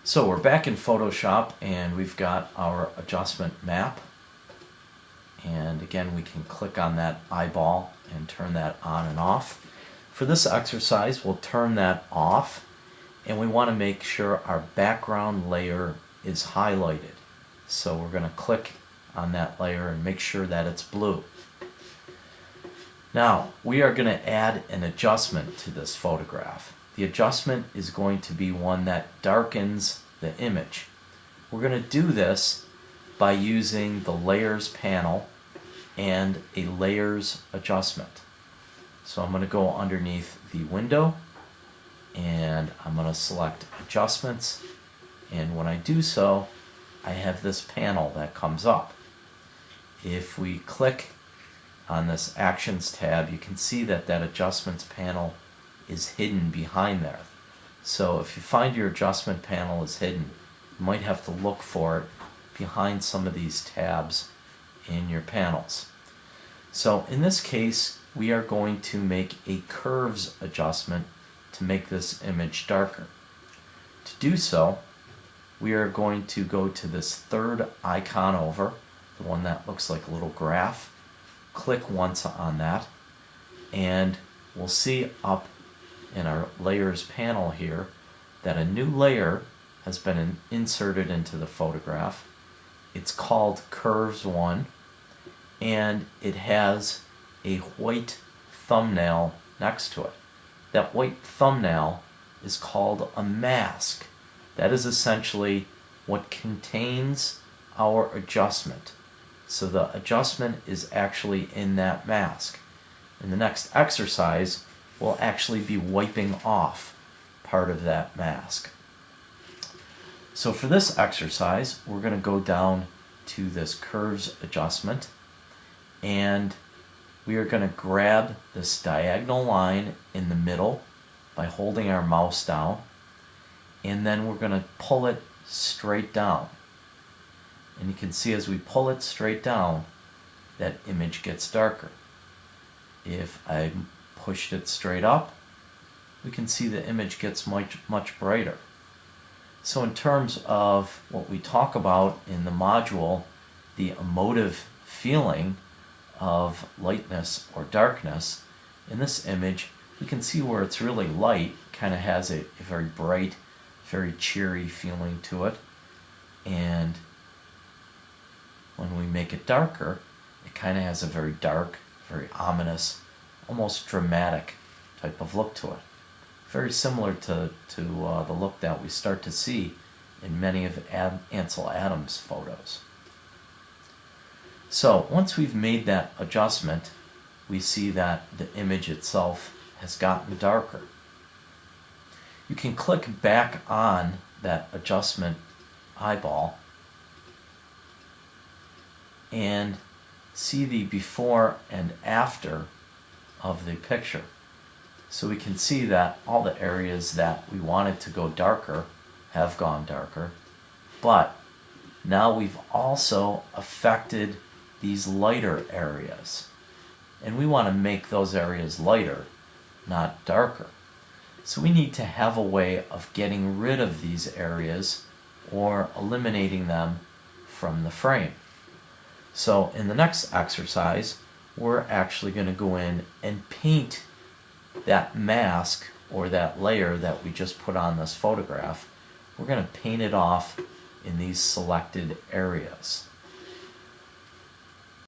So we're back in Photoshop and we've got our adjustment map. And again, we can click on that eyeball and turn that on and off. For this exercise, we'll turn that off and we want to make sure our background layer is highlighted. So we're going to click on that layer and make sure that it's blue. Now, we are going to add an adjustment to this photograph. The adjustment is going to be one that darkens the image. We're going to do this by using the Layers panel and a Layers adjustment. So I'm going to go underneath the window and I'm going to select Adjustments, and when I do so, I have this panel that comes up. If we click on this Actions tab, you can see that that Adjustments panel is hidden behind there. So if you find your adjustment panel is hidden, you might have to look for it behind some of these tabs in your panels. So in this case, we are going to make a curves adjustment to make this image darker. To do so, we are going to go to this third icon over, the one that looks like a little graph. Click once on that, and we'll see up in our Layers panel here that a new layer has been inserted into the photograph. It's called Curves 1, and it has a white thumbnail next to it. That white thumbnail is called a mask. That is essentially what contains our adjustment. So the adjustment is actually in that mask. In the next exercise, we'll actually be wiping off part of that mask. So for this exercise, we're going to go down to this curves adjustment, and we are going to grab this diagonal line in the middle by holding our mouse down, and then we're going to pull it straight down. And you can see as we pull it straight down, that image gets darker. If I pushed it straight up, we can see the image gets much brighter. So in terms of what we talk about in the module, the emotive feeling of lightness or darkness, in this image we can see where it's really light, kind of has a very bright, very cheery feeling to it, and when we make it darker, it kind of has a very dark, very ominous, almost dramatic type of look to it. Very similar to the look that we start to see in many of Ansel Adams' photos. So once we've made that adjustment, we see that the image itself has gotten darker. You can click back on that adjustment eyeball and see the before and after of the picture. So we can see that all the areas that we wanted to go darker have gone darker, but now we've also affected these lighter areas, and we want to make those areas lighter, not darker. So we need to have a way of getting rid of these areas or eliminating them from the frame. So in the next exercise, we're actually going to go in and paint that mask or that layer that we just put on this photograph. We're going to paint it off in these selected areas.